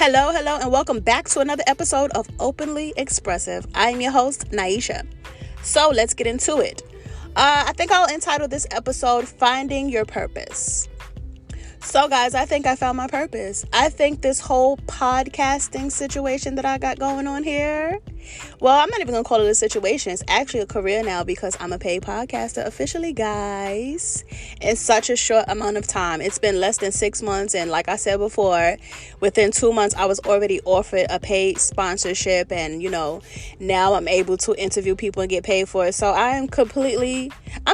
Hello, and welcome back to another episode of Openly Expressive. I'm your host, Naisha. So let's get into it. I think I'll entitle this episode Finding Your Purpose. So guys, I think I found my purpose. I think this whole podcasting situation that I got going on here, well, I'm not even going to call it a situation. It's actually a career now because I'm a paid podcaster officially, guys, in such a short amount of time. It's been less than 6 months. And like I said before, within 2 months, I was already offered a paid sponsorship. And, now I'm able to interview people and get paid for it. So I'm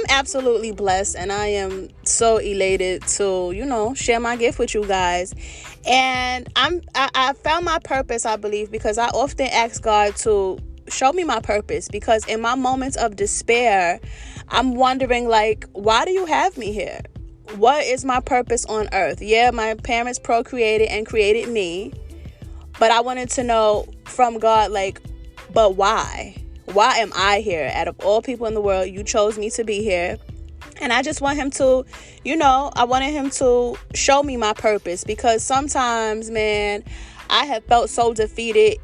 absolutely blessed. And I am so elated to, share my gift with you guys. And I found my purpose, I believe, because I often ask God to show me my purpose, because in my moments of despair, I'm wondering, why do you have me here? What is my purpose on earth? Yeah, my parents procreated and created me, but I wanted to know from God, but why? Why am I here? Out of all people in the world, you chose me to be here. And I just want him to, I wanted him to show me my purpose, because sometimes, man, I have felt so defeated.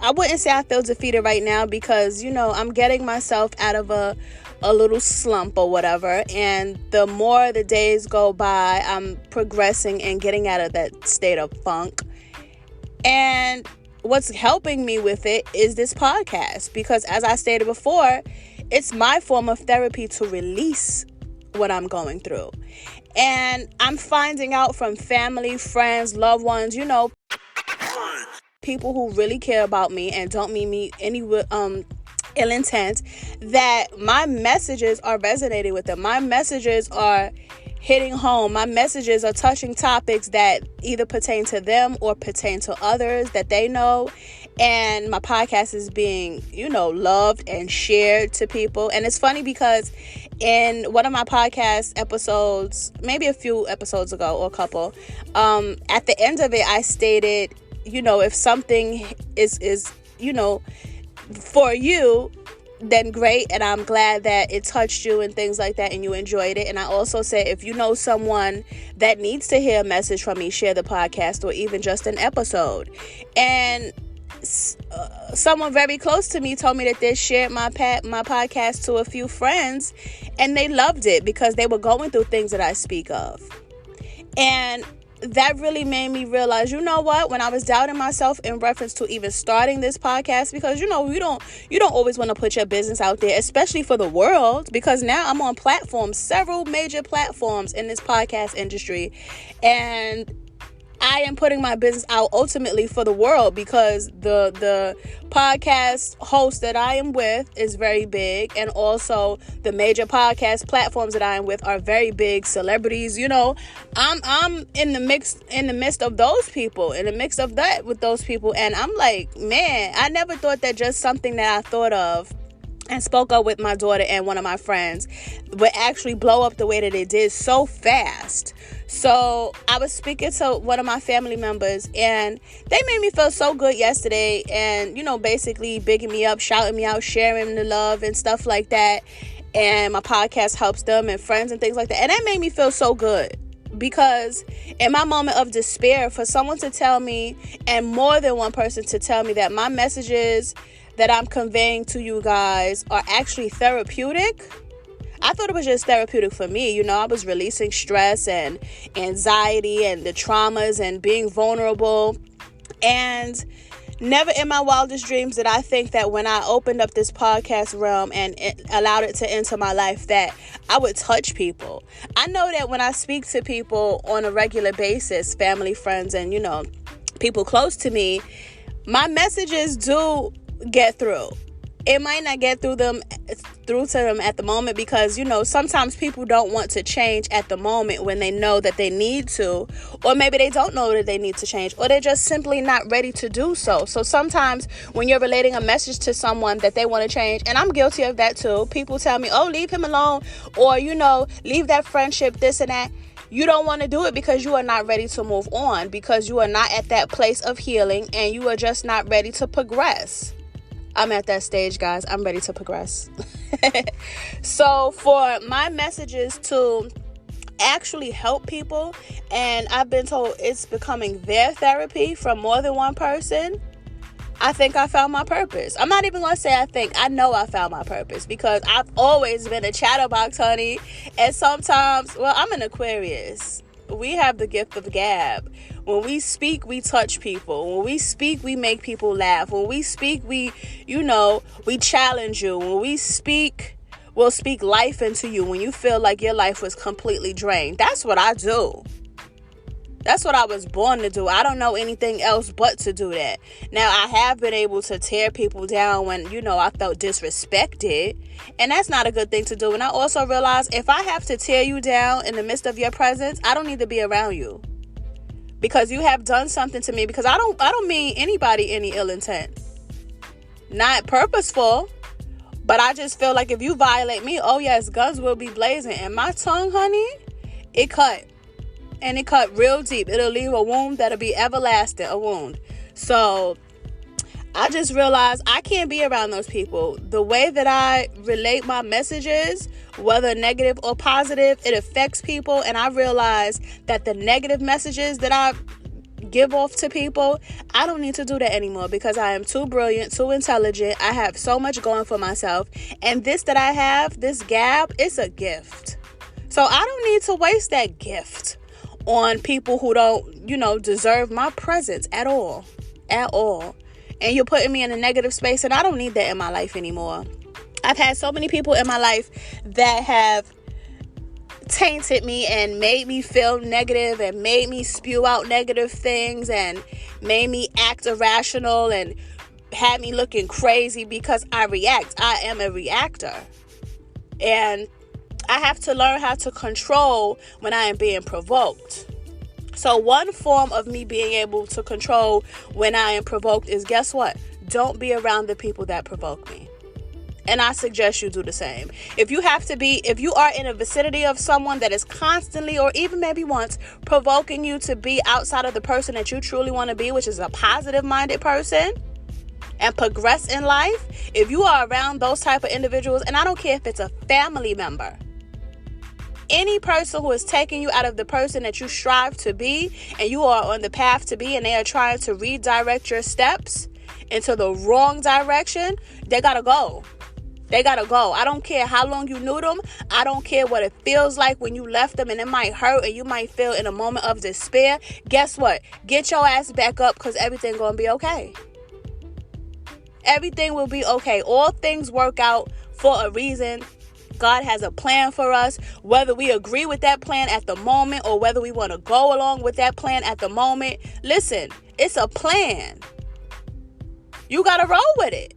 I wouldn't say I feel defeated right now because, I'm getting myself out of a little slump or whatever. And the more the days go by, I'm progressing and getting out of that state of funk. And what's helping me with it is this podcast, because as I stated before, it's my form of therapy to release what I'm going through. And I'm finding out from family, friends, loved ones, people who really care about me and don't mean me any ill intent, that my messages are resonating with them. My messages are hitting home. My messages are touching topics that either pertain to them or pertain to others that they know. And my podcast is being, loved and shared to people. And it's funny because in one of my podcast episodes, maybe a few episodes ago or a couple, at the end of it, I stated, if something is for you, then great. And I'm glad that it touched you and things like that and you enjoyed it. And I also said, if you know someone that needs to hear a message from me, share the podcast or even just an episode. And someone very close to me told me that they shared my podcast to a few friends and they loved it because they were going through things that I speak of. And that really made me realize, what, when I was doubting myself in reference to even starting this podcast, because, you don't always want to put your business out there, especially for the world, because now I'm on platforms, several major platforms in this podcast industry. And I am putting my business out ultimately for the world, because the podcast host that I am with is very big, and also the major podcast platforms that I am with are very big celebrities. I'm in the midst of those people, in the mix of that with those people, and I'm like, man, I never thought that just something that I thought of and spoke up with my daughter and one of my friends would actually blow up the way that it did so fast. So I was speaking to one of my family members and they made me feel so good yesterday, and basically bigging me up, shouting me out, sharing the love and stuff like that. And my podcast helps them and friends and things like that. And that made me feel so good, because in my moment of despair, for someone to tell me, and more than one person to tell me, that my messages that I'm conveying to you guys are actually therapeutic. I thought it was just therapeutic for me. I was releasing stress and anxiety and the traumas and being vulnerable. And never in my wildest dreams did I think that when I opened up this podcast realm and allowed it to enter my life, that I would touch people. I know that when I speak to people on a regular basis, family, friends, and, people close to me, my messages do get through. It might not get through to them at the moment, because sometimes people don't want to change at the moment when they know that they need to, or maybe they don't know that they need to change, or they're just simply not ready to do so. So sometimes when you're relating a message to someone that they want to change, and I'm guilty of that too, people tell me, oh, leave him alone, or leave that friendship, this and that. You don't want to do it because you are not ready to move on, because you are not at that place of healing, and you are just not ready to progress. I'm at that stage, guys. I'm ready to progress. So for my messages to actually help people, and I've been told it's becoming their therapy from more than one person, I think I found my purpose. I'm not even going to say I know I found my purpose, because I've always been a chatterbox, honey. And sometimes, well, I'm an Aquarius. We have the gift of gab. When we speak, we touch people. When we speak, we make people laugh. When we speak, we challenge you. When we speak, we'll speak life into you when you feel like your life was completely drained. That's what I do. That's what I was born to do. I don't know anything else but to do that. Now, I have been able to tear people down when, I felt disrespected. And that's not a good thing to do. And I also realized if I have to tear you down in the midst of your presence, I don't need to be around you. Because you have done something to me. Because I don't mean anybody any ill intent. Not purposeful. But I just feel like if you violate me, oh yes, guns will be blazing. And my tongue, honey, it cut. And it cut real deep. It'll leave a wound that'll be everlasting, a wound. So I just realized I can't be around those people. The way that I relate my messages, whether negative or positive, it affects people. And I realize that the negative messages that I give off to people, I don't need to do that anymore, because I am too brilliant, too intelligent. I have so much going for myself. And this that I have, this gab, it's a gift. So I don't need to waste that gift on people who don't, deserve my presence at all. And you're putting me in a negative space, and I don't need that in my life anymore. I've had so many people in my life that have tainted me and made me feel negative and made me spew out negative things and made me act irrational and had me looking crazy because I react. I am a reactor. And I have to learn how to control when I am being provoked. So one form of me being able to control when I am provoked is, guess what? Don't be around the people that provoke me. And I suggest you do the same. If you are in a vicinity of someone that is constantly, or even maybe once, provoking you to be outside of the person that you truly want to be, which is a positive-minded person, and progress in life, if you are around those type of individuals, and I don't care if it's a family member, any person who is taking you out of the person that you strive to be, and you are on the path to be, and they are trying to redirect your steps into the wrong direction, they gotta go. They gotta go. I don't care how long you knew them. I don't care what it feels like when you left them, and it might hurt and you might feel in a moment of despair. Guess what? Get your ass back up, because everything's gonna be okay. Everything will be okay. All things work out for a reason. God has a plan for us, whether we agree with that plan at the moment or whether we want to go along with that plan at the moment. Listen, it's a plan. You got to roll with it.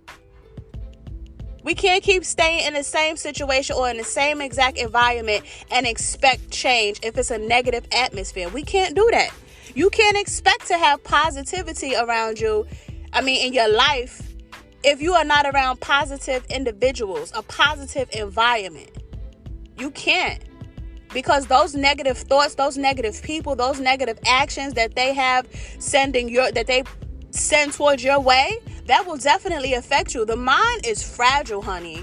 We can't keep staying in the same situation or in the same exact environment and expect change if it's a negative atmosphere. We can't do that. You can't expect to have positivity around you, in your life, if you are not around positive individuals, a positive environment. You can't. Because those negative thoughts, those negative people, those negative actions that they have that they send towards your way, that will definitely affect you. The mind is fragile, honey.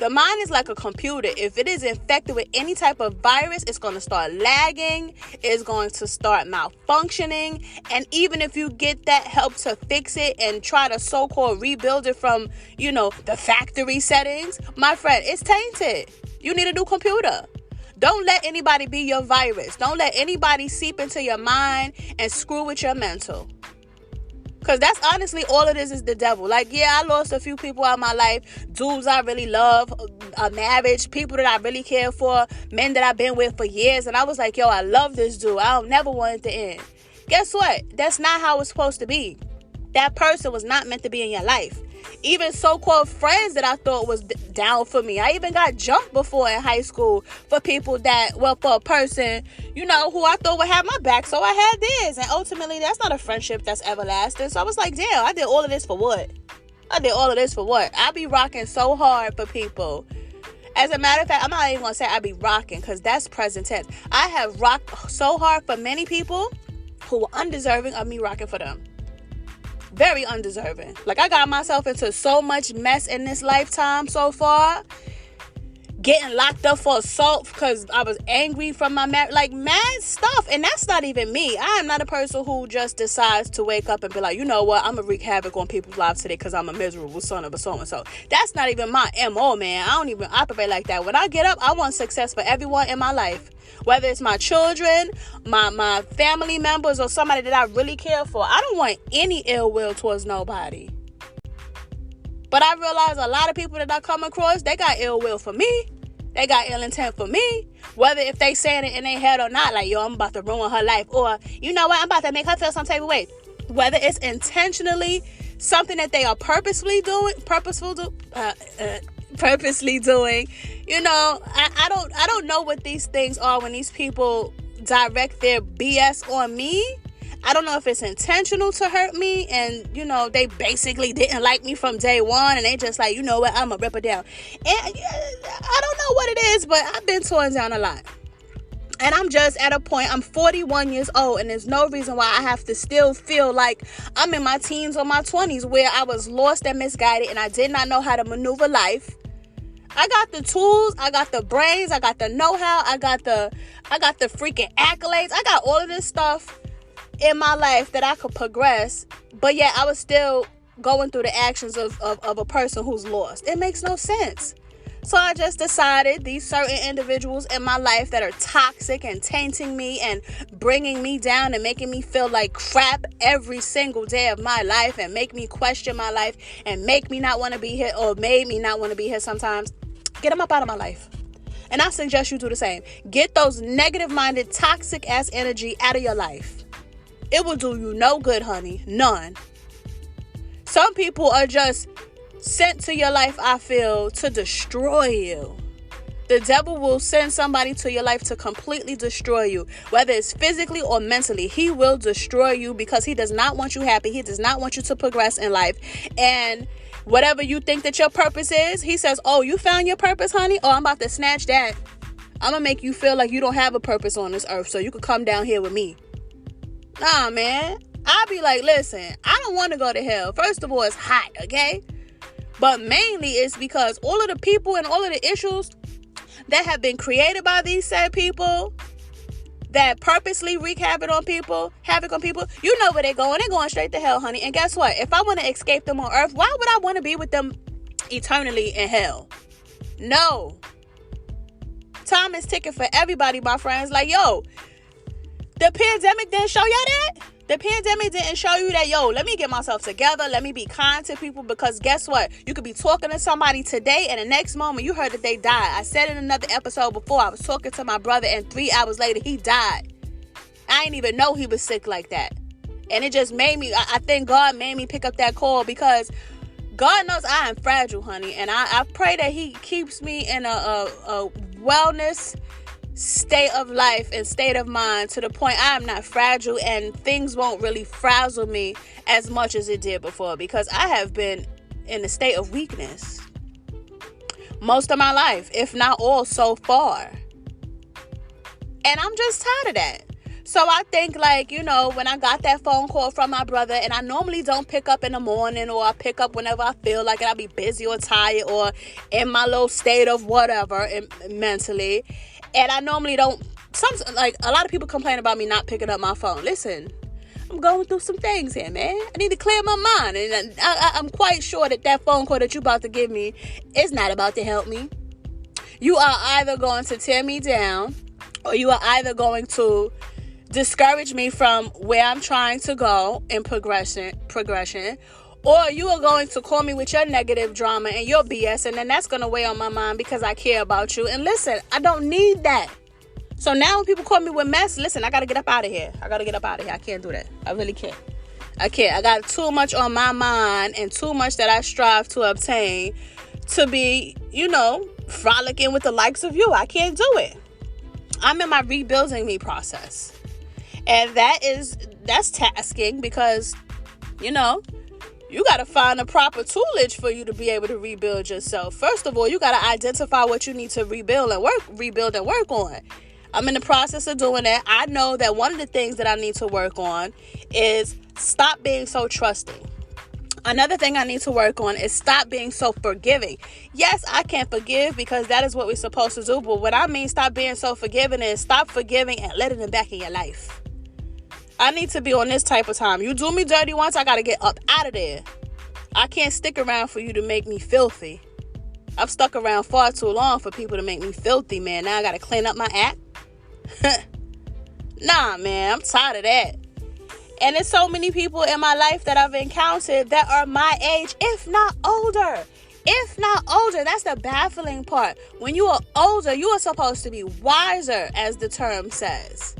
The mind is like a computer. If it is infected with any type of virus, it's going to start lagging. It's going to start malfunctioning. And even if you get that help to fix it and try to so-called rebuild it from, the factory settings, my friend, it's tainted. You need a new computer. Don't let anybody be your virus. Don't let anybody seep into your mind and screw with your mental. Because that's honestly all it is the devil. I lost a few people out of my life. Dudes I really love, a marriage, people that I really care for, men that I've been with for years. And I was like, I love this dude. I don't never want it to end. Guess what? That's not how it's supposed to be. That person was not meant to be in your life. Even so-called friends that I thought was down for me. I even got jumped before in high school for people for a person, who I thought would have my back. So I had theirs. And ultimately, that's not a friendship that's everlasting. So I was like, damn, I did all of this for what? I be rocking so hard for people. As a matter of fact, I'm not even going to say I be rocking, because that's present tense. I have rocked so hard for many people who were undeserving of me rocking for them. Very undeserving. I got myself into so much mess in this lifetime so far getting locked up for assault because I was angry from my marriage. Like, mad stuff. And that's not even me. I am not a person who just decides to wake up and be like, you know what, I'm going to wreak havoc on people's lives today because I'm a miserable son of a so-and-so. That's not even my MO, man. I don't even operate like that. When I get up, I want success for everyone in my life. Whether it's my children, my family members, or somebody that I really care for. I don't want any ill will towards nobody. But I realize a lot of people that I come across, they got ill will for me. They got ill intent for me. Whether if they saying it in their head or not, like, yo, I'm about to ruin her life. Or, you know what, I'm about to make her feel some type of way. Whether it's intentionally something that they are purposely doing, you know, I don't know what these things are when these people direct their BS on me. I don't know if it's intentional to hurt me and, you know, they basically didn't like me from day one and they just like, you know what, I'm going to rip it down. And I don't know what it is, but I've been torn down a lot. And I'm just at a point, I'm 41 years old, and there's no reason why I have to still feel like I'm in my teens or my 20s where I was lost and misguided and I did not know how to maneuver life. I got the tools, I got the brains, I got the know-how, I got the freaking accolades. I got all of this stuff in my life that I could progress, but yet I was still going through the actions of a person who's lost. It makes no sense. So I just decided these certain individuals in my life that are toxic and tainting me and bringing me down and making me feel like crap every single day of my life and make me question my life and make me not want to be here or made me not want to be here sometimes, get them up out of my life. And I suggest you do the same. Get those negative-minded, toxic-ass energy out of your life. It will do you no good, honey. None. Some people are just sent to your life, I feel, to destroy you. The devil will send somebody to your life to completely destroy you, whether it's physically or mentally. He will destroy you because he does not want you happy. He does not want you to progress in life. And whatever you think that your purpose is, he says, oh, you found your purpose, honey? Oh, I'm about to snatch that. I'm going to make you feel like you don't have a purpose on this earth so you could come down here with me. Nah, man. I'll be like, listen, I don't want to go to hell. First of all, it's hot, okay? But mainly it's because all of the people and all of the issues that have been created by these said people that purposely wreak havoc on people, you know where they're going. They're going straight to hell, honey. And guess what? If I want to escape them on earth, why would I want to be with them eternally in hell? No. Time is ticking for everybody, my friends. Like, yo, the pandemic didn't show y'all that. The pandemic didn't show you that, yo, let me get myself together. Let me be kind to people, because guess what? You could be talking to somebody today and the next moment you heard that they died. I said in another episode before, I was talking to my brother and 3 hours later he died. I didn't even know he was sick like that. And it just made me, I think God made me pick up that call, because God knows I am fragile, honey. And I pray that he keeps me in a wellness state of life and state of mind to the point I am not fragile and things won't really frazzle me as much as it did before, because I have been in a state of weakness most of my life, if not all so far. And I'm just tired of that. So I think, like, you know, when I got that phone call from my brother, and I normally don't pick up in the morning, or I pick up whenever I feel like it, I'll be busy or tired or in my little state of whatever mentally. And I normally don't, like, a lot of people complain about me not picking up my phone. Listen, I'm going through some things here, man. I need to clear my mind. And I'm quite sure that phone call that you're about to give me is not about to help me. You are either going to tear me down, or you are either going to discourage me from where I'm trying to go in progression, or you are going to call me with your negative drama and your BS, and then that's going to weigh on my mind because I care about you. And listen, I don't need that. So now when people call me with mess, listen, I got to get up out of here. I can't do that. I really can't. I got too much on my mind and too much that I strive to obtain to be, you know, frolicking with the likes of you. I can't do it. I'm in my rebuilding me process. And that's tasking, because, you know, you got to find the proper toolage for you to be able to rebuild yourself. First of all, you got to identify what you need to rebuild and work on. I'm in the process of doing that. I know that one of the things that I need to work on is stop being so trusting. Another thing I need to work on is stop being so forgiving. Yes, I can forgive because that is what we're supposed to do. But what I mean stop being so forgiving is stop forgiving and letting them back in your life. I need to be on this type of time. You do me dirty once, I got to get up out of there. I can't stick around for you to make me filthy. I've stuck around far too long for people to make me filthy, man. Now I got to clean up my act. Nah, man, I'm tired of that. And there's so many people in my life that I've encountered that are my age, if not older. If not older, that's the baffling part. When you are older, you are supposed to be wiser, as the term says.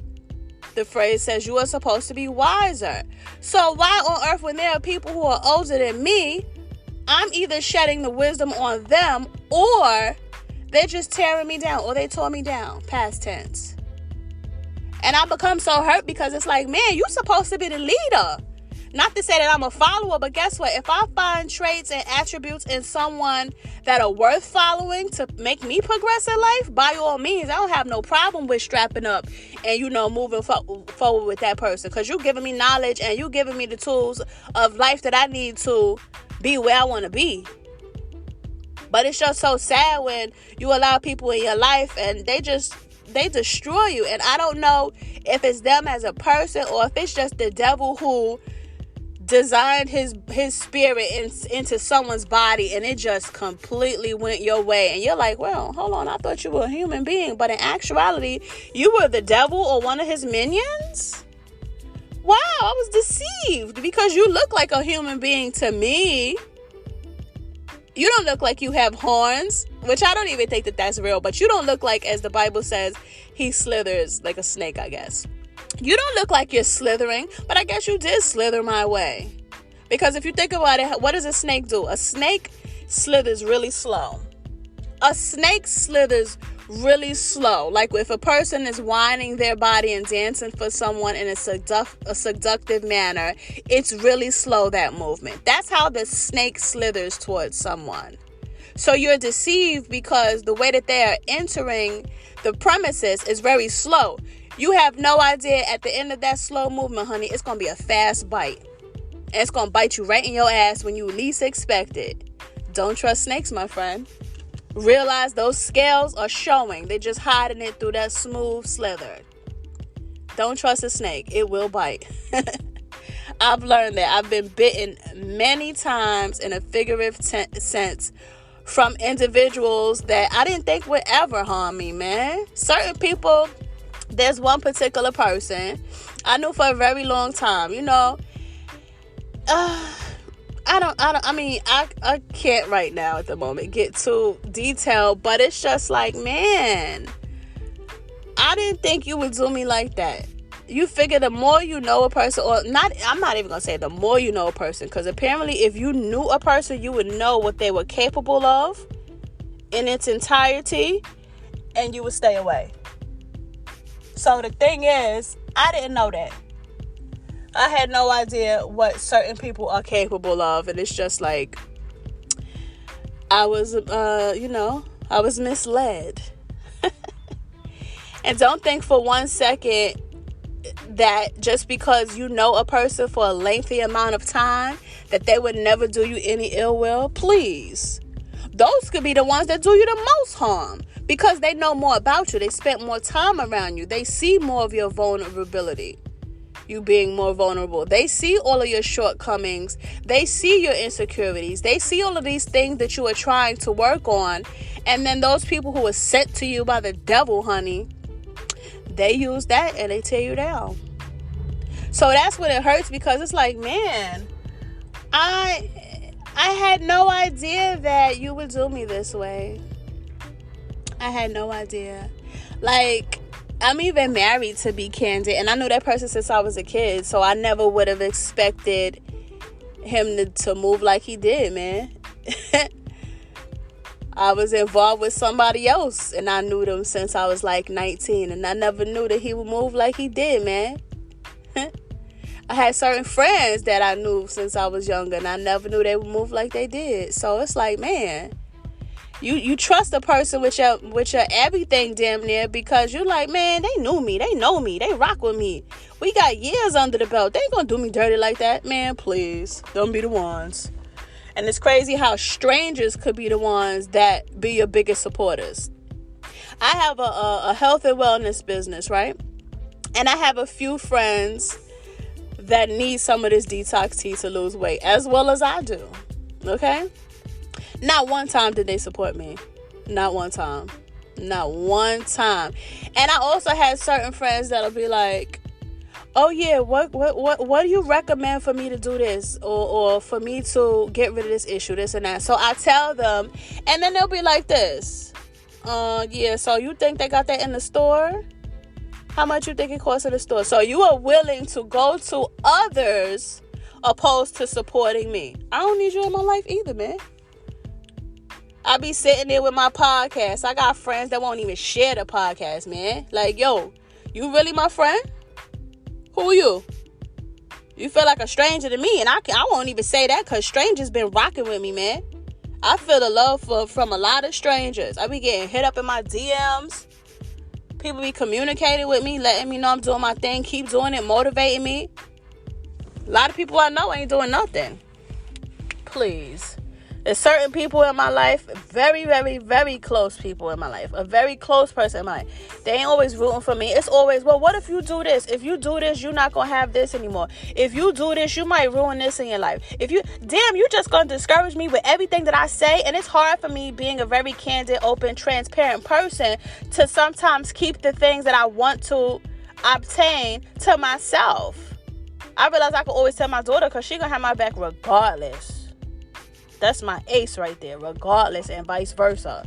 The phrase says you are supposed to be wiser. So why on earth, when there are people who are older than me, I'm either shedding the wisdom on them or they're just tearing me down or they tore me down, past tense. And I become so hurt because it's like, man, you're supposed to be the leader. Not to say that I'm a follower, but guess what? If I find traits and attributes in someone that are worth following to make me progress in life, by all means, I don't have no problem with strapping up and, moving forward with that person. Because you're giving me knowledge and you're giving me the tools of life that I need to be where I want to be. But it's just so sad when you allow people in your life and they destroy you. And I don't know if it's them as a person or if it's just the devil who designed his spirit into someone's body and it just completely went your way. And you're like, well, hold on, I thought you were a human being. But in actuality, you were the devil or one of his minions? Wow, I was deceived because you look like a human being to me. You don't look like you have horns, which I don't even think that that's real. But you don't look like, as the Bible says, he slithers like a snake, I guess. You don't look like you're slithering, but I guess you did slither my way. Because if you think about it, what does a snake do? A snake slithers really slow. A snake slithers really slow. Like if a person is winding their body and dancing for someone in a seductive manner, it's really slow, that movement. That's how the snake slithers towards someone. So you're deceived because the way that they are entering the premises is very slow. You have no idea at the end of that slow movement, honey, it's going to be a fast bite. And it's going to bite you right in your ass when you least expect it. Don't trust snakes, my friend. Realize those scales are showing. They're just hiding it through that smooth slither. Don't trust a snake. It will bite. I've learned that. I've been bitten many times in a figurative sense from individuals that I didn't think would ever harm me, man. Certain people, there's one particular person I knew for a very long time, I can't right now at the moment get too detailed, but it's just like, man, I didn't think you would do me like that. You figure the more you know a person, I'm not even going to say the more you know a person, because apparently if you knew a person, you would know what they were capable of in its entirety, and you would stay away. So the thing is, I didn't know that. I had no idea what certain people are capable of. And it's just like, I was misled. And don't think for 1 second that just because you know a person for a lengthy amount of time, that they would never do you any ill will. Please. Those could be the ones that do you the most harm. Because they know more about you. They spent more time around you. They see more of your vulnerability. You being more vulnerable. They see all of your shortcomings. They see your insecurities. They see all of these things that you are trying to work on. And then those people who are sent to you by the devil, honey, they use that and they tear you down. So that's when it hurts, because it's like, man, I had no idea that you would do me this way. I had no idea. Like, I'm even married, to be candid, and I knew that person since I was a kid, so I never would have expected him to move like he did, man. I was involved with somebody else, and I knew them since I was like 19, and I never knew that he would move like he did, man. I had certain friends that I knew since I was younger, and I never knew they would move like they did. So it's like, man, You trust a person with your everything damn near, because you like, man, they knew me, they know me, they rock with me. We got years under the belt. They ain't gonna do me dirty like that. Man, please. Don't be the ones. And it's crazy how strangers could be the ones that be your biggest supporters. I have a health and wellness business, right? And I have a few friends that need some of this detox tea to lose weight, as well as I do. Okay? Not one time did they support me. Not one time. Not one time. And I also had certain friends that'll be like, oh yeah, what do you recommend for me to do this? Or for me to get rid of this issue, this and that. So I tell them, and then they'll be like this. Yeah, so you think they got that in the store? How much you think it costs in the store? So you are willing to go to others opposed to supporting me. I don't need you in my life either, man. I be sitting there with my podcast. I got friends that won't even share the podcast, man. Like, yo, you really my friend? Who are you? You feel like a stranger to me, and I won't even say that, because strangers been rocking with me, man. I feel the love from a lot of strangers. I be getting hit up in my DMs. People be communicating with me, letting me know I'm doing my thing, keep doing it, motivating me. A lot of people I know ain't doing nothing. Please. There's certain people in my life, very, very, very close people in my life, a very close person in my life. They ain't always rooting for me. It's always, well, what if you do this? If you do this, you're not going to have this anymore. If you do this, you might ruin this in your life. You just going to discourage me with everything that I say. And it's hard for me, being a very candid, open, transparent person, to sometimes keep the things that I want to obtain to myself. I realize I can always tell my daughter, because she's going to have my back regardless. That's my ace right there, regardless, and vice versa.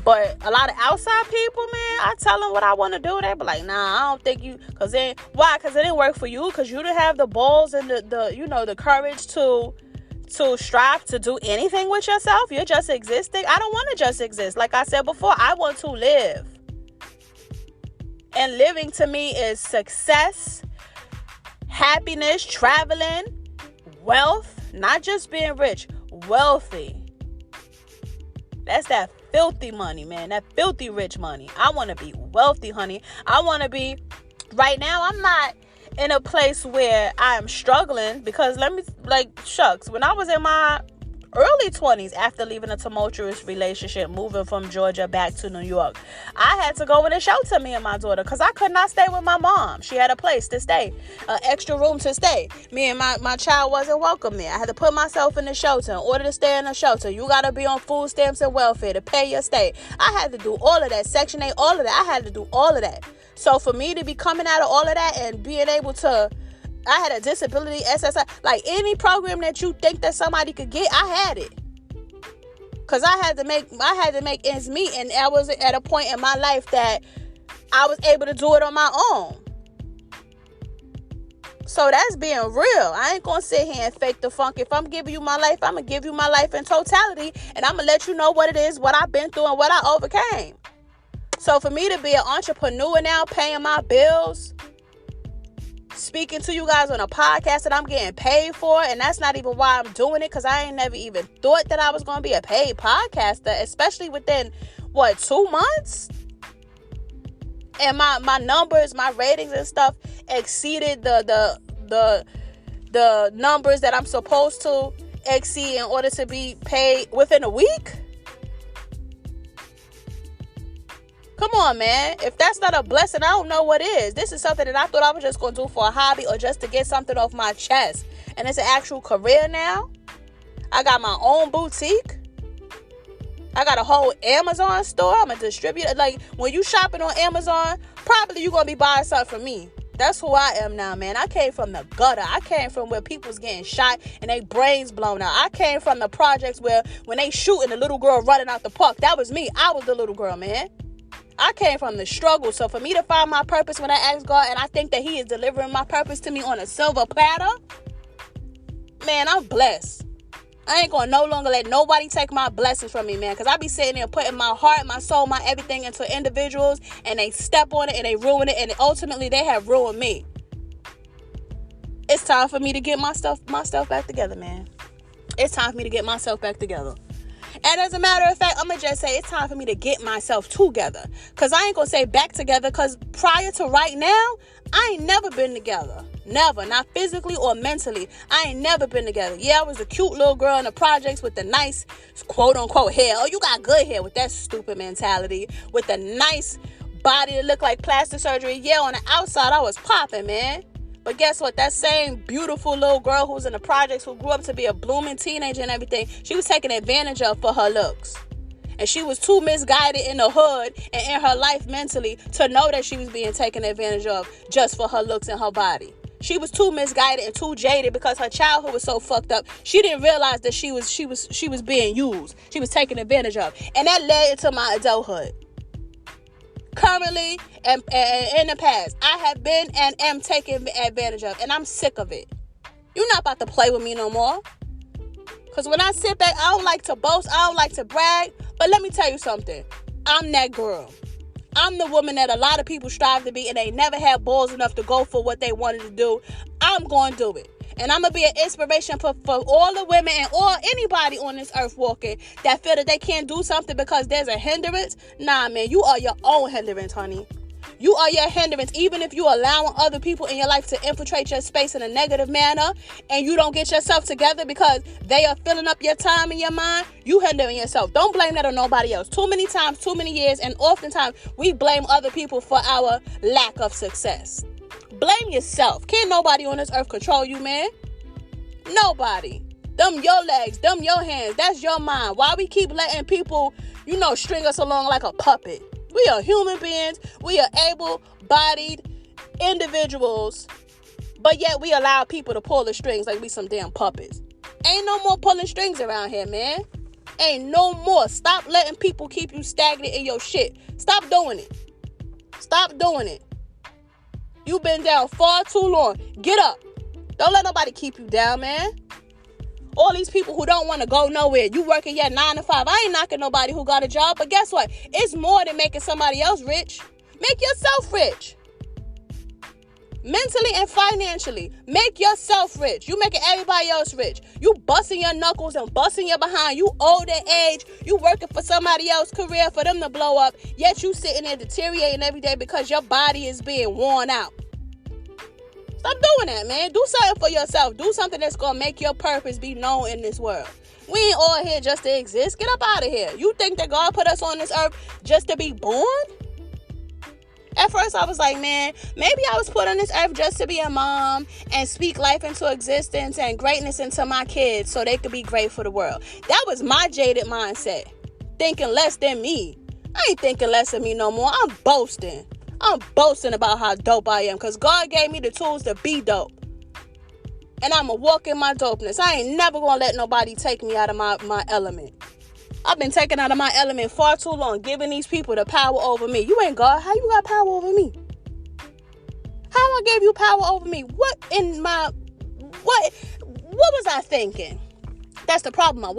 But a lot of outside people, man, I tell them what I want to do. They be like, nah, I don't think you, why? Because it didn't work for you, because you didn't have the balls and the courage to strive to do anything with yourself. You're just existing. I don't want to just exist. Like I said before, I want to live. And living to me is success, happiness, traveling, wealth, not just being rich. Wealthy. That's that filthy money, man. That filthy rich money. I want to be wealthy, honey. I want to be, right now, I'm not in a place where I am struggling, because when I was in my early 20s, after leaving a tumultuous relationship, moving from Georgia back to New York, I had to go in a shelter, me and my daughter, because I could not stay with my mom. She had a place to stay, an extra room to stay. Me and my child wasn't welcome there. I had to put myself in the shelter. In order to stay in a shelter, you got to be on food stamps and welfare to pay your stay. I had to do all of that. Section 8, all of that. I had to do all of that. So for me to be coming out of all of that and being able to, I had a disability, SSI, like any program that you think that somebody could get, I had it. Cause I had to make ends meet, and I was at a point in my life that I was able to do it on my own. So that's being real. I ain't gonna sit here and fake the funk. If I'm giving you my life, I'm gonna give you my life in totality, and I'm gonna let you know what it is, what I've been through, and what I overcame. So for me to be an entrepreneur now, paying my bills, speaking to you guys on a podcast that I'm getting paid for, and that's not even why I'm doing it, because I ain't never even thought that I was going to be a paid podcaster, especially within 2 months, and my numbers, my ratings and stuff exceeded the numbers that I'm supposed to exceed in order to be paid within a week. Come on, man. If that's not a blessing, I don't know what is. This is something that I thought I was just going to do for a hobby or just to get something off my chest. And it's an actual career now. I got my own boutique. I got a whole Amazon store. I'm a distributor. Like, when you shopping on Amazon, probably you're going to be buying something from me. That's who I am now, man. I came from the gutter. I came from where people's getting shot and their brains blown out. I came from the projects where when they shooting the little girl running out the park, that was me. I was the little girl, man. I came from the struggle. So for me to find my purpose when I ask God, and I think that he is delivering my purpose to me on a silver platter, man, I'm blessed. I ain't going to no longer let nobody take my blessings from me, man. Because I be sitting there putting my heart, my soul, my everything into individuals, and they step on it and they ruin it, and ultimately they have ruined me. It's time for me to get my stuff back together, man. It's time for me to get myself back together. And as a matter of fact, I'm going to just say it's time for me to get myself together. Because I ain't going to say back together, because prior to right now, I ain't never been together. Never. Not physically or mentally. I ain't never been together. Yeah, I was a cute little girl in the projects with the nice, quote unquote, hair. Oh, you got good hair, with that stupid mentality. With the nice body that looked like plastic surgery. Yeah, on the outside, I was popping, man. But guess what? That same beautiful little girl who was in the projects, who grew up to be a blooming teenager and everything, she was taken advantage of for her looks. And she was too misguided in the hood and in her life mentally to know that she was being taken advantage of just for her looks and her body. She was too misguided and too jaded because her childhood was so fucked up. She didn't realize that she was being used. She was taken advantage of. And that led into my adulthood. Currently and in the past, I have been and am taken advantage of, and I'm sick of it. You're not about to play with me no more. Because when I sit back, I don't like to boast, I don't like to brag, but let me tell you something. I'm that girl. I'm the woman that a lot of people strive to be, and they never had balls enough to go for what they wanted to do. I'm going to do it. And I'm going to be an inspiration for all the women and all anybody on this earth walking that feel that they can't do something because there's a hindrance. Nah, man, you are your own hindrance, honey. You are your hindrance. Even if you allowing other people in your life to infiltrate your space in a negative manner and you don't get yourself together because they are filling up your time and your mind, you hindering yourself. Don't blame that on nobody else. Too many times, too many years, and oftentimes we blame other people for our lack of success. Blame yourself. Can't nobody on this earth control you, man. Nobody. Them your legs, them your hands. That's your mind. Why we keep letting people, string us along like a puppet? We are human beings. We are able-bodied individuals. But yet we allow people to pull the strings like we some damn puppets. Ain't no more pulling strings around here, man. Ain't no more. Stop letting people keep you stagnant in your shit. Stop doing it. Stop doing it. You've been down far too long. Get up. Don't let nobody keep you down, man. All these people who don't want to go nowhere. You working your 9 to 5. I ain't knocking nobody who got a job. But guess what? It's more than making somebody else rich. Make yourself rich. Mentally and financially. Make yourself rich. You making everybody else rich. You busting your knuckles and busting your behind. You old at age. You working for somebody else's career for them to blow up. Yet you sitting there deteriorating every day because your body is being worn out. Stop doing that, man. Do something for yourself. Do something that's going to make your purpose be known in this world. We ain't all here just to exist. Get up out of here. You think that God put us on this earth just to be born? At first, I was like, man, maybe I was put on this earth just to be a mom and speak life into existence and greatness into my kids so they could be great for the world. That was my jaded mindset. Thinking less than me. I ain't thinking less of me no more. I'm boasting. I'm boasting about how dope I am because God gave me the tools to be dope. And I'm going to walk in my dopeness. I ain't never going to let nobody take me out of my element. I've been taken out of my element far too long, giving these people the power over me. You ain't God. How you got power over me? How I gave you power over me? What was I thinking? That's the problem. I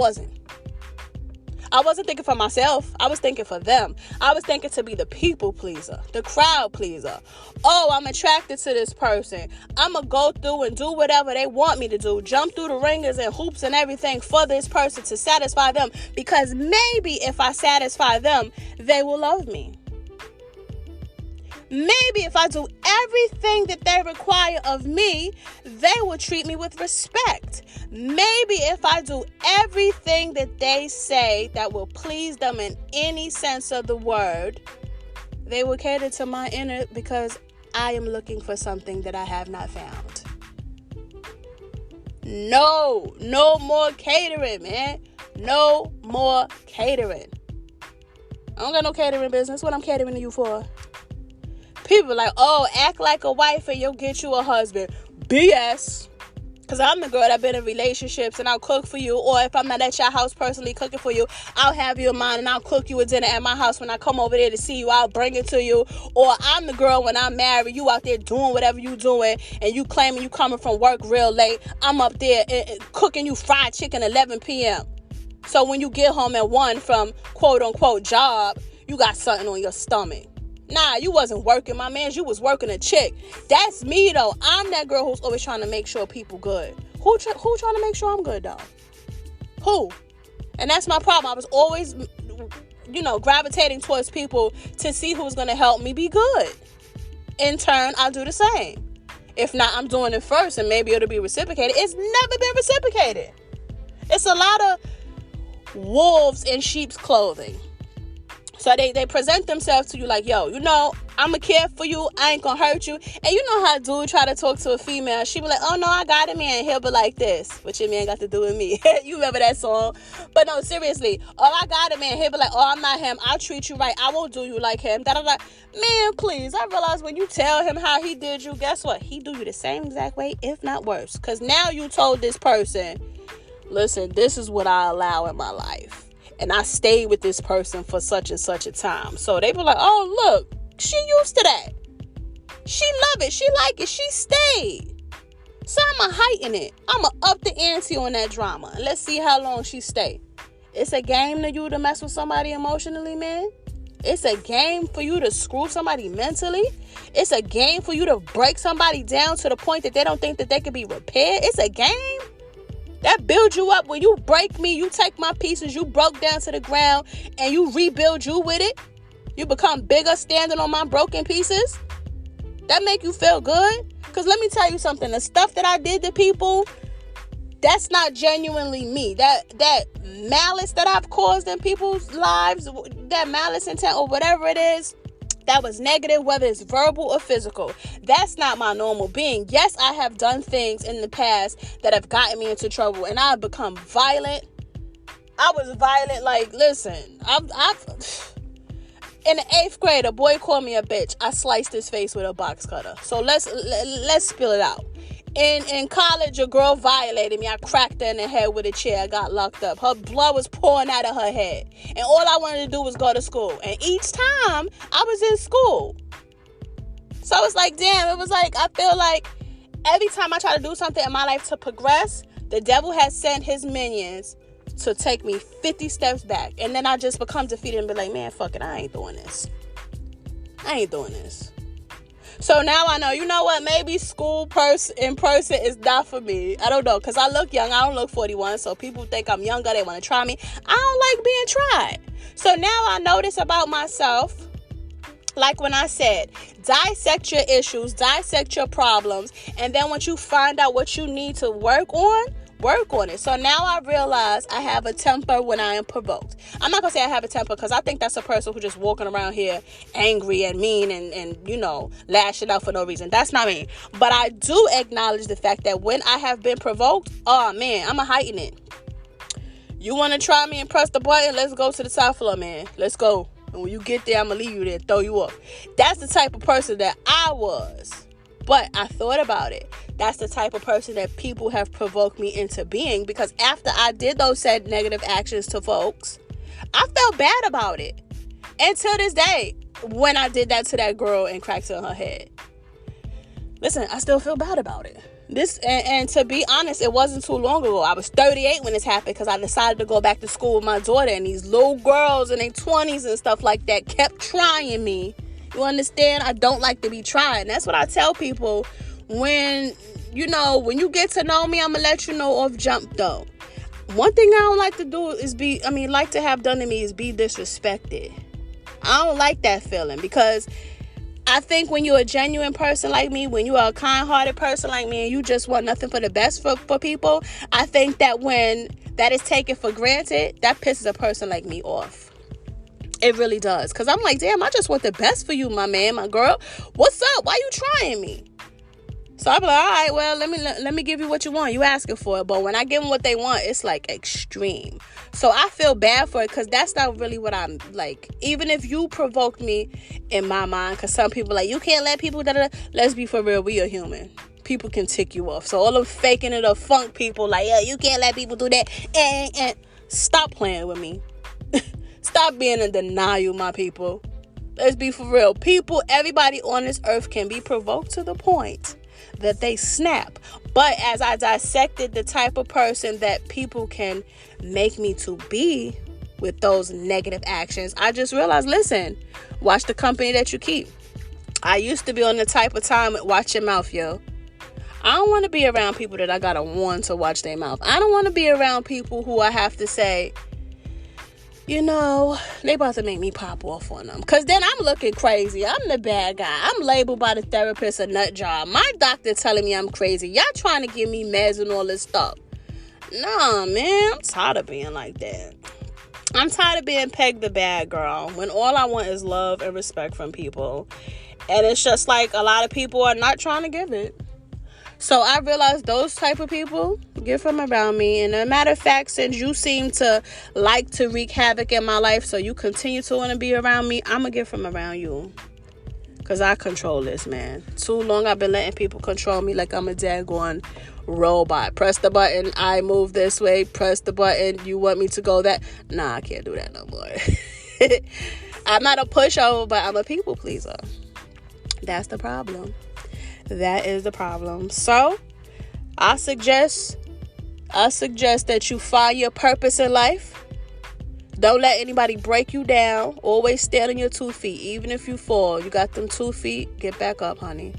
wasn't thinking for myself. I was thinking for them. I was thinking to be the people pleaser, the crowd pleaser. Oh, I'm attracted to this person. I'm going to go through and do whatever they want me to do. Jump through the ringers and hoops and everything for this person to satisfy them. Because maybe if I satisfy them, they will love me. Maybe if I do everything that they require of me, they will treat me with respect. Maybe if I do everything that they say that will please them in any sense of the word, they will cater to my inner because I am looking for something that I have not found. No more catering, man. No more catering. I don't got no catering business. What I'm catering to you for? People like, oh, act like a wife and you'll get you a husband. BS. Because I'm the girl that been in relationships and I'll cook for you. Or if I'm not at your house personally cooking for you, I'll have you in mind and I'll cook you a dinner at my house. When I come over there to see you, I'll bring it to you. Or I'm the girl when I'm married, you out there doing whatever you doing and you claiming you coming from work real late. I'm up there cooking you fried chicken 11 p.m. So when you get home at 1 from quote unquote job, you got something on your stomach. Nah, you wasn't working, my man. You was working a chick. That's me, though. I'm that girl who's always trying to make sure people good. Who trying to make sure I'm good, though? Who? And that's my problem. I was always, gravitating towards people to see who's going to help me be good. In turn, I'll do the same. If not, I'm doing it first and maybe it'll be reciprocated. It's never been reciprocated. It's a lot of wolves in sheep's clothing. So they present themselves to you like, yo, I'm going to care for you. I ain't going to hurt you. And you know how a dude try to talk to a female. She be like, oh, no, I got a man. He'll be like this. What your man got to do with me? You remember that song? But no, seriously. Oh, I got a man. He'll be like, oh, I'm not him. I'll treat you right. I won't do you like him. Da-da-da. Man, please. I realize when you tell him how he did you, guess what? He do you the same exact way, if not worse. Because now you told this person, listen, this is what I allow in my life. And I stayed with this person for such and such a time. So they be like, oh, look, she used to that. She love it. She like it. She stayed. So I'm going to heighten it. I'm going to up the ante on that drama. And let's see how long she stay. It's a game to you to mess with somebody emotionally, man. It's a game for you to screw somebody mentally. It's a game for you to break somebody down to the point that they don't think that they can be repaired. It's a game. That builds you up. When you break me, you take my pieces, you broke down to the ground, and you rebuild you with it. You become bigger standing on my broken pieces. That make you feel good? Because let me tell you something. The stuff that I did to people, that's not genuinely me. That malice that I've caused in people's lives, that malice intent or whatever it is, that was negative, whether it's verbal or physical. That's not my normal being. Yes, I have done things in the past that have gotten me into trouble, and I've become violent. I was violent. Like, listen, I've in the 8th grade, a boy called me a bitch. I sliced his face with a box cutter. So let's spill it out. In college, a girl violated me. I cracked her in the head with a chair. I got locked up. Her blood was pouring out of her head. And all I wanted to do was go to school. And each time, I was in school. So it's like, damn, it was like, I feel like every time I try to do something in my life to progress, the devil has sent his minions to take me 50 steps back. And then I just become defeated and be like, man, fuck it, I ain't doing this. So now I know, you know what, maybe school in person is not for me. I don't know, because I look young. I don't look 41, so people think I'm younger. They want to try me. I don't like being tried. So now I know this about myself. Like when I said, dissect your issues, dissect your problems, and then once you find out what you need to work on it. So now I realize I have a temper when I am provoked. I'm not going to say I have a temper because I think that's a person who's just walking around here angry and mean and lashing out for no reason. That's not me. But I do acknowledge the fact that when I have been provoked, oh man, I'm going to heighten it. You want to try me and press the button? Let's go to the top floor, man. Let's go. And when you get there, I'm going to leave you there, throw you up. That's the type of person that I was. But I thought about it. That's the type of person that people have provoked me into being, because after I did those said negative actions to folks, I felt bad about it. And to this day, when I did that to that girl and cracked her in her head, listen, I still feel bad about it. And to be honest, it wasn't too long ago. I was 38 when this happened because I decided to go back to school with my daughter, and these little girls in their 20s and stuff like that kept trying me. You understand? I don't like to be tried. And that's what I tell people when you get to know me, I'm going to let you know off jump though. One thing I don't like to do is like to have done to me is be disrespected. I don't like that feeling, because I think when you're a genuine person like me, when you are a kind-hearted person like me, and you just want nothing for the best for people, I think that when that is taken for granted, that pisses a person like me off. It really does. Because I'm like, damn, I just want the best for you, my man, my girl. What's up? Why you trying me? So I'm like, all right, well, let me give you what you want. You asking for it. But when I give them what they want, it's like extreme. So I feel bad for it, because that's not really what I'm like. Even if you provoked me in my mind, because some people like, you can't let people, let's be for real, we are human. People can tick you off. So all them faking it or funk people like, yeah, you can't let people do that. And stop playing with me. Stop being in denial, my people. Let's be for real. People, everybody on this earth can be provoked to the point that they snap. But as I dissected the type of person that people can make me to be with those negative actions, I just realized, listen, watch the company that you keep. I used to be on the type of time, watch your mouth, yo. I don't want to be around people that I gotta warn to watch their mouth. I don't want to be around people who I have to say, they about to make me pop off on them. Because then I'm looking crazy. I'm the bad guy. I'm labeled by the therapist a nut job. My doctor telling me I'm crazy. Y'all trying to give me meds and all this stuff. Nah, man. I'm tired of being like that. I'm tired of being pegged the bad girl when all I want is love and respect from people. And it's just like a lot of people are not trying to give it. So I realized those type of people, get from around me. And as a matter of fact, since you seem to like to wreak havoc in my life, so you continue to want to be around me, I'm going to get from around you. Because I control this, man. Too long I've been letting people control me like I'm a daggone robot. Press the button, I move this way. Press the button, you want me to go that. Nah, I can't do that no more. I'm not a pushover, but I'm a people pleaser. That's the problem. That is the problem. So, I suggest that you find your purpose in life. Don't let anybody break you down. Always stand on your 2 feet. Even if you fall, you got them 2 feet, get back up, honey.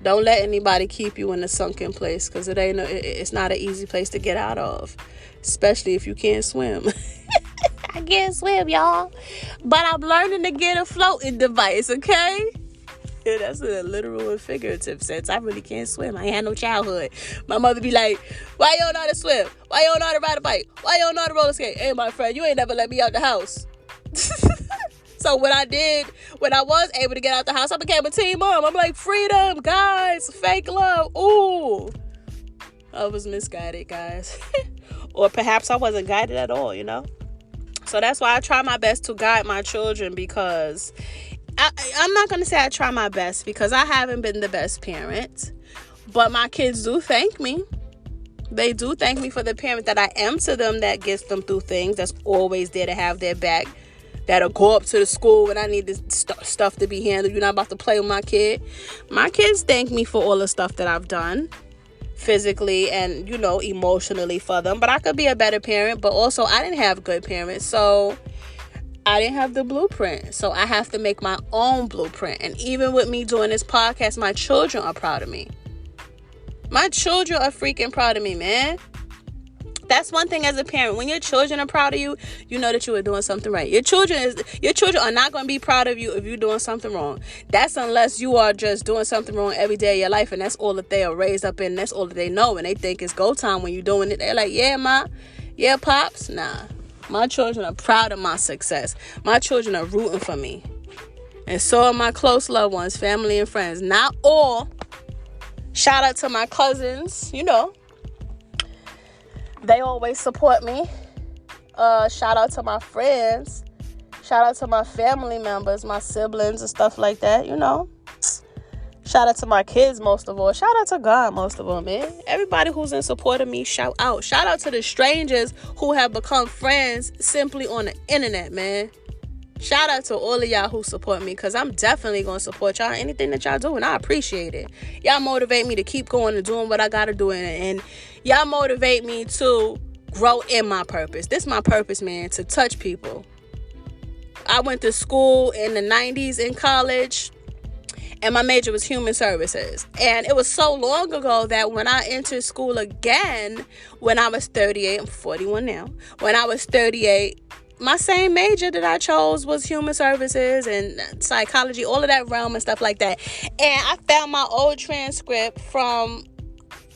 Don't let anybody keep you in a sunken place, because it's not an easy place to get out of, especially if you can't swim. I can't swim, y'all, but I'm learning to get a floating device, okay? Yeah, that's in a literal and figurative sense. I really can't swim. I ain't had no childhood. My mother be like, why you don't know how to swim? Why you don't know how to ride a bike? Why you don't know how to roller skate? Hey, my friend, you ain't never let me out the house. So what I did, when I was able to get out the house, I became a teen mom. I'm like, freedom, guys, fake love. Ooh. I was misguided, guys. Or perhaps I wasn't guided at all, So that's why I try my best to guide my children, because I'm not going to say I try my best, because I haven't been the best parent. But my kids do thank me. They do thank me for the parent that I am to them, that gets them through things, that's always there to have their back, that'll go up to the school when I need this stuff to be handled. You're not about to play with my kid. My kids thank me for all the stuff that I've done physically and, emotionally for them. But I could be a better parent, but also I didn't have good parents. So I didn't have the blueprint. So I have to make my own blueprint. And even with me doing this podcast, my children are proud of me. My children are freaking proud of me, man. That's one thing as a parent. When your children are proud of you, you know that you are doing something right. Your children are not going to be proud of you if you're doing something wrong. That's unless you are just doing something wrong every day of your life, and that's all that they are raised up in. That's all that they know, and they think it's go time when you're doing it. They're like, yeah, ma, yeah, pops. Nah, my children are proud of my success. My children are rooting for me, and so are my close loved ones, family and friends. Not all. Shout out to my cousins, they always support me. Shout out to my friends. Shout out to my family members, my siblings and stuff like that, Shout out to my kids most of all. Shout out to God most of all, man. Everybody who's in support of me, shout out. Shout out to the strangers who have become friends simply on the internet, man. Shout out to all of y'all who support me, because I'm definitely going to support y'all. Anything that y'all do, and I appreciate it. Y'all motivate me to keep going and doing what I got to do. And y'all motivate me to grow in my purpose. This is my purpose, man, to touch people. I went to school in the 90s in college, and my major was human services. And it was so long ago that when I entered school again, when I was 38, I'm 41 now. When I was 38, my same major that I chose was human services and psychology, all of that realm and stuff like that. And I found my old transcript from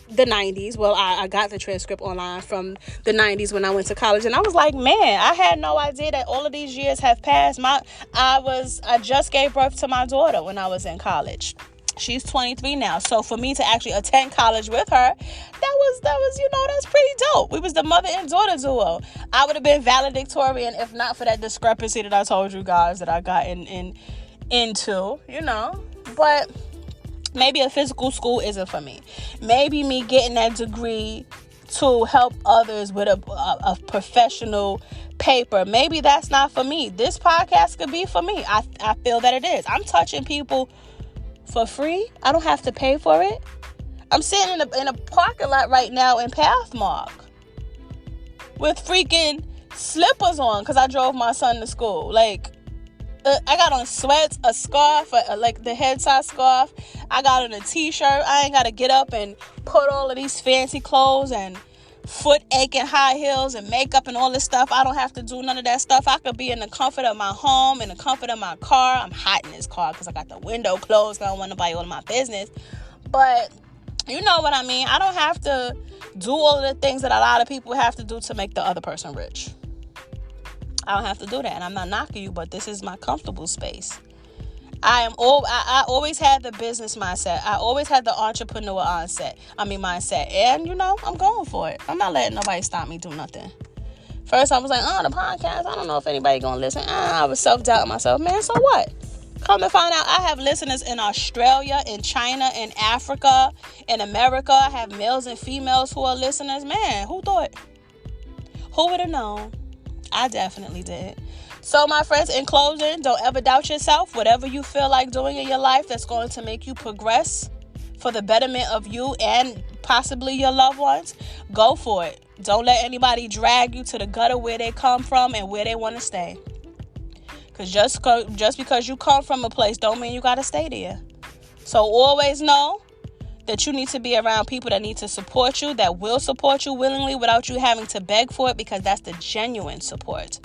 the 90s. Well, I got the transcript online from the 90s when I went to college. And I was like, man, I had no idea that all of these years have passed. I just gave birth to my daughter when I was in college. She's 23 now. So for me to actually attend college with her, that was that's pretty dope. We was the mother and daughter duo. I would have been valedictorian if not for that discrepancy that I told you guys that I got into, But maybe a physical school isn't for me. Maybe me getting that degree to help others with a professional paper, maybe that's not for me. This podcast could be for me. I feel that it is. I'm touching people for free. I don't have to pay for it. I'm sitting in a parking lot right now in Pathmark with freaking slippers on because I drove my son to school. Like, I got on sweats, a scarf, like the head size scarf. I got on a t-shirt. I ain't got to get up and put all of these fancy clothes and foot aching high heels and makeup and all this stuff. I don't have to do none of that stuff. I could be in the comfort of my home, in the comfort of my car. I'm hot in this car because I got the window closed. I don't want nobody all in my business. But you know what I mean? I don't have to do all of the things that a lot of people have to do to make the other person rich. I don't have to do that. And I'm not knocking you, but this is my comfortable space. I always had the business mindset. I always had the entrepreneur mindset. And, I'm going for it. I'm not letting nobody stop me do nothing. First, I was like, the podcast, I don't know if anybody going to listen. I was self-doubting myself. Man, so what? Come to find out, I have listeners in Australia, in China, in Africa, in America. I have males and females who are listeners. Man, who thought? Who would have known? I definitely did. So, my friends, in closing, don't ever doubt yourself. Whatever you feel like doing in your life that's going to make you progress for the betterment of you and possibly your loved ones, go for it. Don't let anybody drag you to the gutter where they come from and where they want to stay. Because just because you come from a place don't mean you got to stay there. So always know that you need to be around people that need to support you, that will support you willingly without you having to beg for it, because that's the genuine support.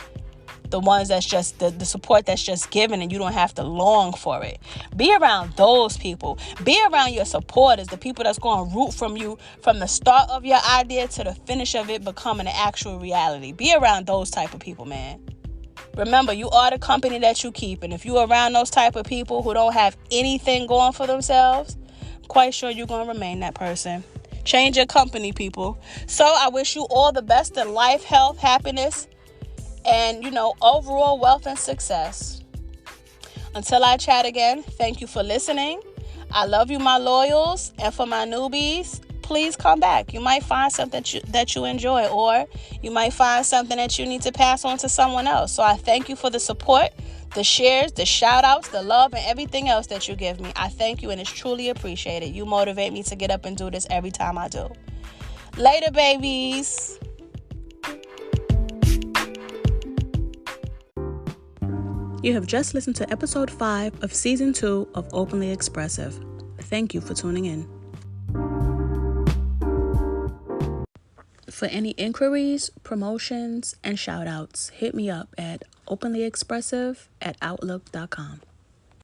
The ones that's just the support that's just given and you don't have to long for it. Be around those people. Be around your supporters, the people that's going to root from you from the start of your idea to the finish of it becoming an actual reality. Be around those type of people, man. Remember, you are the company that you keep. And if you're around those type of people who don't have anything going for themselves, I'm quite sure you're going to remain that person. Change your company, people. So I wish you all the best in life, health, happiness, and, overall wealth and success. Until I chat again, thank you for listening. I love you, my loyals. And for my newbies, please come back. You might find something that you enjoy, or you might find something that you need to pass on to someone else. So I thank you for the support, the shares, the shout outs, the love, and everything else that you give me. I thank you, and it's truly appreciated. You motivate me to get up and do this every time I do. Later, babies. You have just listened to episode 5 of season 2 of Openly Expressive. Thank you for tuning in. For any inquiries, promotions, and shout outs, hit me up at openlyexpressive@outlook.com.